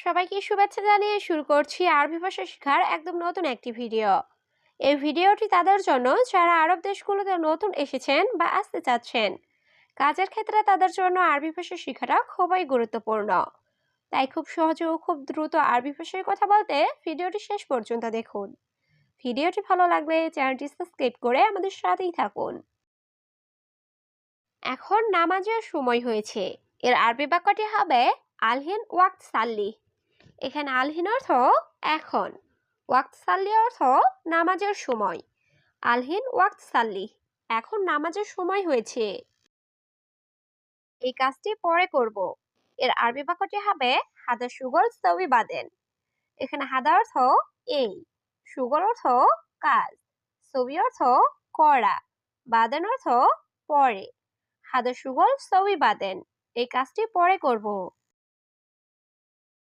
সবাইকে শুভেচ্ছা জানিয়ে শুরু করছি আরবি ভাষা শেখার একদম নতুন একটি ভিডিও। এই ভিডিওটি তাদের জন্য যারা আরব দেশগুলোতে নতুন এসেছেন বা আসতে চাচ্ছেন। কাজের ক্ষেত্রে তাদের জন্য আরবি ভাষা শেখাটা খুবই গুরুত্বপূর্ণ। তাই খুব সহজে ও খুব দ্রুত আরবি ভাষায় কথা বলতে ভিডিওটি শেষ পর্যন্ত দেখুন। ভিডিওটি ভালো লাগলে চ্যানেলটি সাবস্ক্রাইব করে আমাদের সাথেই থাকুন। এখন নামাজের সময় হয়েছে। এর আরবি বাক্যটি হবে আলহিন ওয়াক্ত সাল্লি। এখানে আলহিন অর্থ এখন, ওয়াক্ত সাল্লি অর্থ নামাজের সময়। আলহিন ওয়াক্ত সাল্লি, এখন নামাজের সময় হয়েছে। এই কাজটি পরে করব। এর আরবি বাক্যটি হবে হাদা সুগল সবি বাদেন। এখানে হাদা অর্থ এই, সুগল অর্থ কাজ, সবি অর্থ করা, বাদেন অর্থ পরে। হাদা সুগল সবি বাদেন, এই কাজটি পরে করব।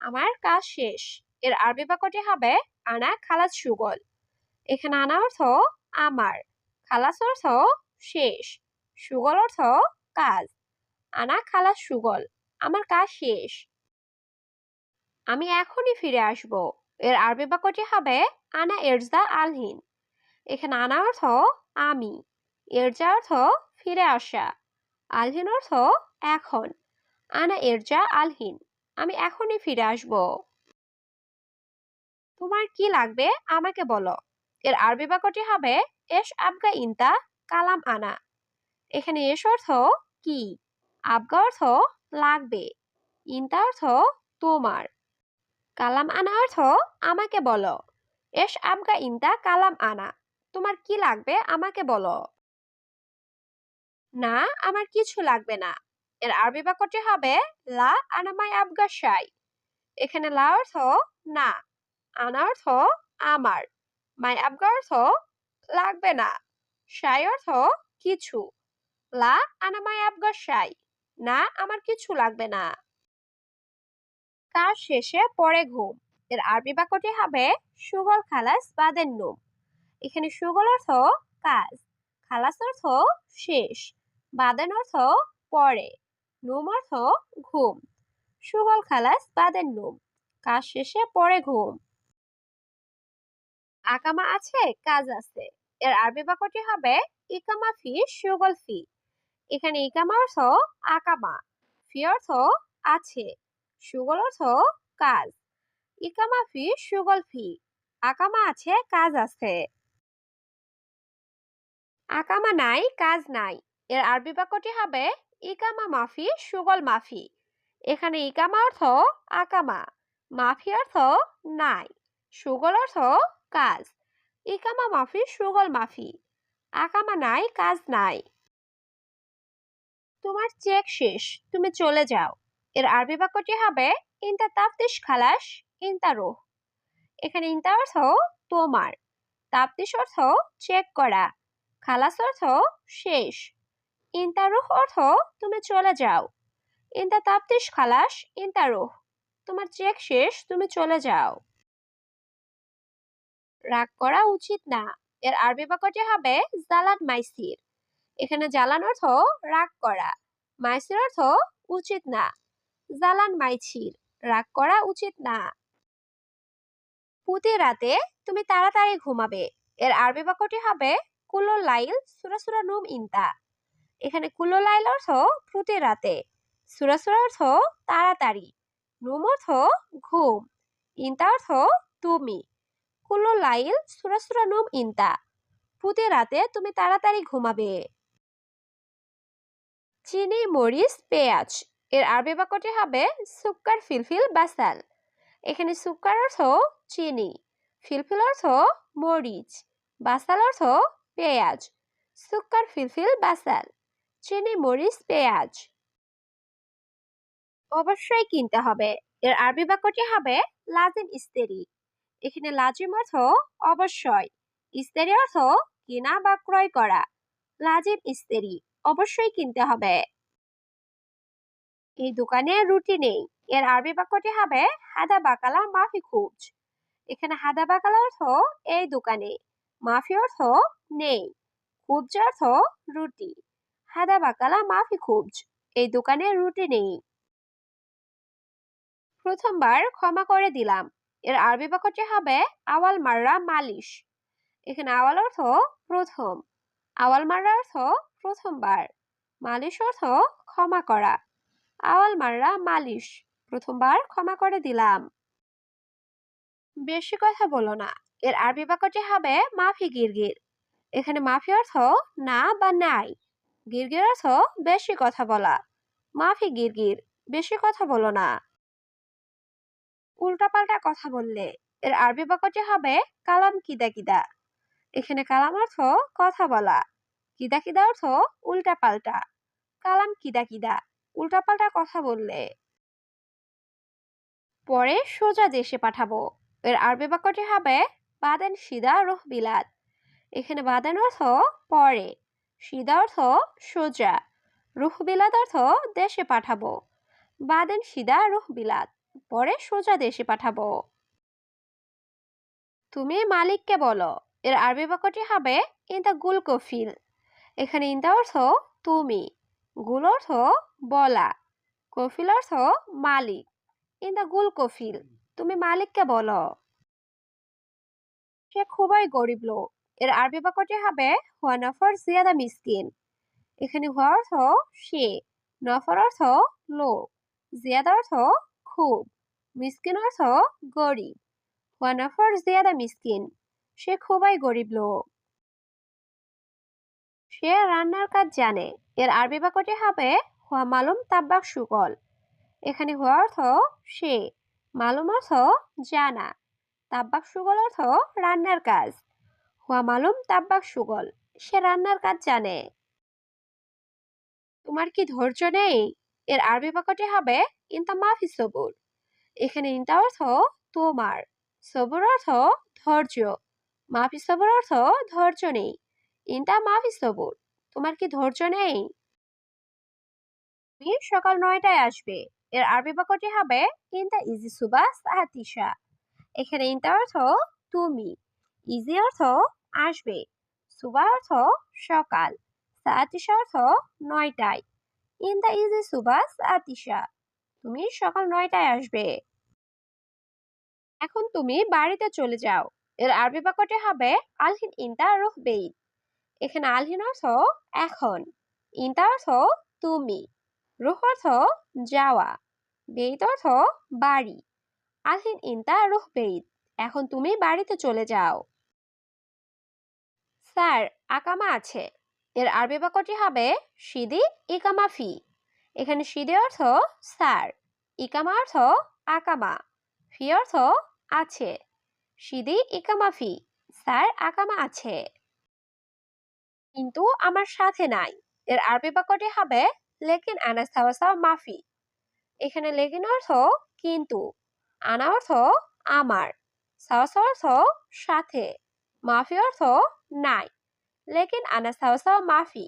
আমার কাজ শেষ। এর আরবি বাক্যটি হবে আনা খালাস সুগল। এখানে আনা অর্থ আমার, খালাস অর্থ শেষ, সুগল অর্থ কাজ। আনা খালাস সুগল, আমার কাজ শেষ। আমি এখনই ফিরে আসব। এর আরবি বাক্যটি হবে আনা এরজা আলহিন। এখানে আনা অর্থ আমি, এরজা অর্থ ফিরে আসা, আলহিন অর্থ এখন। আনা এরজা আলহিন, আমি এখনই ফিরে আসব। তোমার কি লাগবে আমাকে বলো। এর আরবি বাক্যটি হবে এস আবগা ইনতা কালাম আনা। এখানে এস অর্থ কি, আবগা অর্থ লাগবে, ইনতা অর্থ তোমার, কালাম আনা অর্থ আমাকে বলো। এস আবগা ইনতা কালাম আনা, তোমার কি লাগবে আমাকে বলো। না, আমার কিছু লাগবে না। এর আরবি বাক্যটি হবে লা আনামাই আবগা শাই। এখানে লা অর্থ না, আনা অর্থ আমার, মাই আবগা অর্থ লাগবে না, শাই অর্থ কিছু। লা আনামাই আবগা শাই, না আমার কিছু লাগবে না। কাজ শেষে পরে ঘুম। এর আরবি বাক্যটি হবে সুগল খালাস বাদেন নুম। এখানে সুগল অর্থ কাজ, খালাস অর্থ শেষ, বাদেন অর্থ পরে, নুম অর্থ ঘুম। সুগল খালাস বাদেন নুম, কাজ শেষে পরে ঘুম। আকামা আছে কাজ আছে। এর আরবি বাক্যটি হবে ইকামা ফি সুগল ফি। এখানে ইকামা অর্থ আকামা, ফি অর্থ আছে, সুগল অর্থ কাজ। ইকামা ফি সুগল ফি, আকামা আছে কাজ আছে। আকামা নাই কাজ নাই। এর আরবি বাক্যটি হবে ইকামা মাফি সুগল মাফি। এখানে ইকামা অর্থ আকামা, মাফি অর্থ নাই, সুগল অর্থ কাজ। ইকামা মাফি সুগল মাফি, আকামা নাই কাজ নাই। তোমার চেক শেষ, তুমি চলে যাও। এর আরবি বাক্যটি হবে ইনতা তাফতিশ খালাস ইনতা রুহ। এখানে ইনতা অর্থ তোমার, তাফতিশ অর্থ চেক করা, খালাস অর্থ শেষ, ইনতা রুহ অর্থ তুমি চলে যাও। ইনতা তাফতিশ খালাস ইনতা রুহ, তোমার চেক শেষ, তুমি চলে যাও। রাগ করা উচিত না। এর আরবি বাক্যটি হবে জালান মাইসির। এখানে জালান অর্থ রাগ করা, মাইসির অর্থ উচিত না। জালান মাইছির, রাগ করা উচিত না। প্রতি রাতে তুমি তাড়াতাড়ি ঘুমাবে। এর আরবি বাক্যটি হবে কুল্লো লাইল সুরা সুরা নুম ইনতা। এখানে কুল্লো লাইল অর্থ প্রতি রাতে, সুরা সুরা অর্থ তাড়াতাড়ি, নুম অর্থ ঘুম, ইনতা অর্থ তুমি। কুল্লো লাইল সুরা সুরা নুম ইনতা, প্রতি রাতে তুমি তাড়াতাড়ি ঘুমাবে। চিনি মরিচ পেঁয়াজ। এর আরবি বাক্যটি হবে সুক্কার ফিলফিল বাসাল। এখানে সুক্কার অর্থ চিনি, ফিলফিল অর্থ মরিচ, বাসাল অর্থ পেঁয়াজ। সুক্কার ফিলফিল বাসাল, চিনি মরিচ পেঁয়াজ। অবশ্যই কিনতে হবে। এর আরবি বাক্যটি হবে লাজিম ইস্তেরি। এখানে লাজিম অর্থ অবশ্যই, ইস্তেরি অর্থ কিনা বা ক্রয় করা। লাজিম ইস্তেরি, অবশ্যই কিনতে হবে। এই দোকানে রুটি নেই। এর আরবি বাক্যটি হবে হাদা বাকালা মাফি খুবজ। এখানে হাদা বাকালা অর্থ এই দোকানে, মাফি অর্থ নেই, খুবজ অর্থ রুটি। হাদা বাকালা মাফি খুবজ, এই দোকানে রুটি নেই। প্রথমবার ক্ষমা করে দিলাম। এর আরবি বাক্যটি হবে আওয়াল মাররা মালিশ। এখানে আওয়াল অর্থ প্রথম, আওয়াল মাররা অর্থ প্রথমবার, মালিশ অর্থ ক্ষমা করা। আওয়াল মাররা মালিশ, প্রথমবার ক্ষমা করে দিলাম। বেশি কথা বলো না। এর আরবি বাক্যটি হবে মাফি গিরগির। এখানে মাফি অর্থ না বা নাই, গিরগির অর্থ বেশি কথা বলা। মাফি গিরগির, বেশি কথা বলো না। উল্টাপাল্টা কথা বললে এর আরবি বাক্যটি হবে কালাম কিদা কিদা। এখানে কালাম অর্থ কথা বলা, কিদা কিদা অর্থ উল্টাপাল্টা। কালাম কিদা কিদা, উল্টাপাল্টা কথা বললে। পরে সোজা দেশে পাঠাবো। এর আরবি বাক্যটি হবে বাদেন সিদা রুহ বিলাদ। এখানে বাদেন অর্থ পরে, সিদা অর্থ সোজা, রুহ বিলাদ অর্থ দেশে পাঠাবো। বাদেন সিদা রুহ বিলাদ, পরে সোজা দেশে পাঠাবো। তুমি মালিককে বলো। এর আরবি বাক্যটি হবে ইনতা গুল কফিল। এখানে ইনতা অর্থ তুমি, গুল অর্থ বলা, কফিল অর্থ মালিক। ইনতা গুল কফিল, তুমি মালিককে বলো। সে খুবই গরিব লোক। এর আরবি বাক্যটি হবে হুয়া নফর জিয়াদা মিসকিন। এখানে হুয়া অর্থ সে, নফর অর্থ লোক, জিয়াদা অর্থ খুব, মিসকিন অর্থ গরিব। হুয়া নফর জিয়াদা মিসকিন, সে খুবই গরিব লোক। সে রান্নার কাজ জানে। এর আরবি বাক্যটি হবে হুয়া মালুম তাব্বাক সুকল। এখানে হুয়া অর্থ সে, মালুম অর্থ জানা, তাব্বাক সুগল অর্থ রান্নার কাজ। হুয়া মালুম তাব্বাক সুগল, সে রান্নার কাজ জানে। তোমার কি ধৈর্য নেই? এর আরবি বাক্যটি হবে ইনতা মাফি সবুর। এখানে ইনতা অর্থ তোমার, সবুর অর্থ ধৈর্য, মাফি সবুর অর্থ ধৈর্য নেই। ইনতা মাফি সবুর, তোমার কি ধৈর্য নেই? তুমি সকাল 9টায় আসবে। এর আরবি বাক্যটি হবে ইনতা ইজি সুবা সাহাতিসা। এখানে ইনতা অর্থ তুমি, ইজি অর্থ আসবে, সুবা অর্থ সকাল, সাহাতিসা অর্থ 9টায়। ইনতা ইজি সুবা সাহাতিসা, তুমি সকাল 9টায় আসবে। এখন তুমি বাড়িতে চলে যাও। এর আরবি বাক্যটি হবে আলহিন ইনতা রুহ বেইত। এখানে আলহিন অর্থ এখন, ইনতা অর্থ তুমি, রুহ অর্থ যাওয়া, বেইত অর্থ বাড়ি। আলহিন ইনতা রুহ বেইত, এখন তুমি বাড়িতে চলে যাও। স্যার, আকামা আছে। এর আরবি বাক্যটি হবে সিদি ইকামা ফি। এখানে সিদি অর্থ স্যার, ইকামা অর্থ আকামা, ফি অর্থ আছে। সিদি ইকামা ফি, স্যার আকামা আছে। কিন্তু আমার সাথে নাই। এর আরবি বাক্যটি হবে লেকিন আনা সাওয়া মাফি। এখানে লেকিন অর্থ কিন্তু, আনা অর্থ আমার, সাওয়া অর্থ সাথে, মাফি অর্থ নাই। লেকিন আনা সাওয়া মাফি,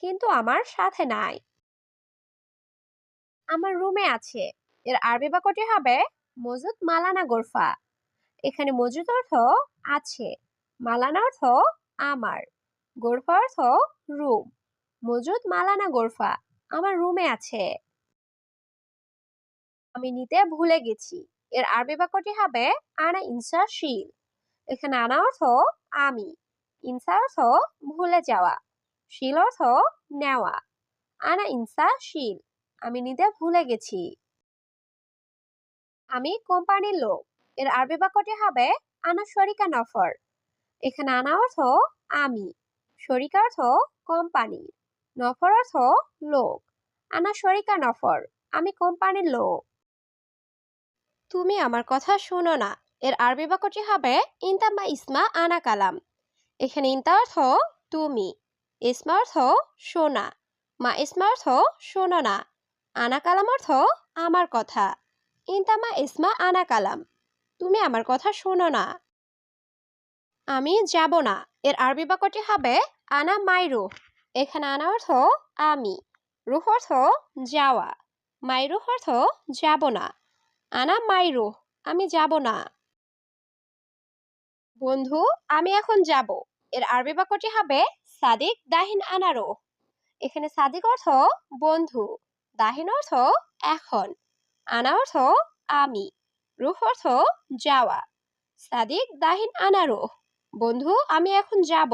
কিন্তু আমার সাথে নাই। আমার রুমে আছে। এর আরবি বাক্যটি হবে মজুদ মালানা গোরফা। এখানে মজুদ অর্থ আছে, মালানা অর্থ আমার, গোরফা অর্থ রুম। মজুদ মালানা গোরফা, আমার রুমে আছে। আমি নিতে ভুলে গেছি। এর আরবি বাক্যটি হবে আনা ইনসা শিল। এখানে আনা অর্থ আমি, ইনসা অর্থ ভুলে যাওয়া, শিল অর্থ নেওয়া। আনা ইনসা শিল, আমি নিতে ভুলে গেছি। আমি কোম্পানির লোক। এর আরবি বাক্যটি হবে আনা শরিকা নফর। এখানে আনা অর্থ আমি, শরিকা অর্থ কোম্পানি, নফর অর্থ লোক। আনা শরিকা নফর, আমি কোম্পানির লোক। তুমি আমার কথা শোনো না। এর আরবি বাক্যটি হবে ইনতা মা ইসমা আনা কালাম। এখানে ইনতা অর্থ তুমি, ইসমা অর্থ শোনা, মা ইসমা অর্থ শোনো না, আনা কালাম অর্থ আমার কথা। ইনতা মা ইসমা আনা কালাম, তুমি আমার কথা শোনো না। আমি যাব না। এর আরবি বাক্যটি হবে আনা মাইরুহ। এখানে আনা অর্থ আমি, রুহ অর্থ যাওয়া, মাইরুহ অর্থ যাব না। আনা মাইরুহ, আমি যাব না। বন্ধু, আমি এখন যাব। এর আরবি বাক্যটি হবে সাদিক দাহিন আনারো। এখানে সাদিক অর্থ বন্ধু, দাহিন অর্থ এখন, আনা অর্থ আমি। রুহ অর্থ যাওয়া। সাদিক দাহিন আনা রুহ। বন্ধু, আমি এখন যাব।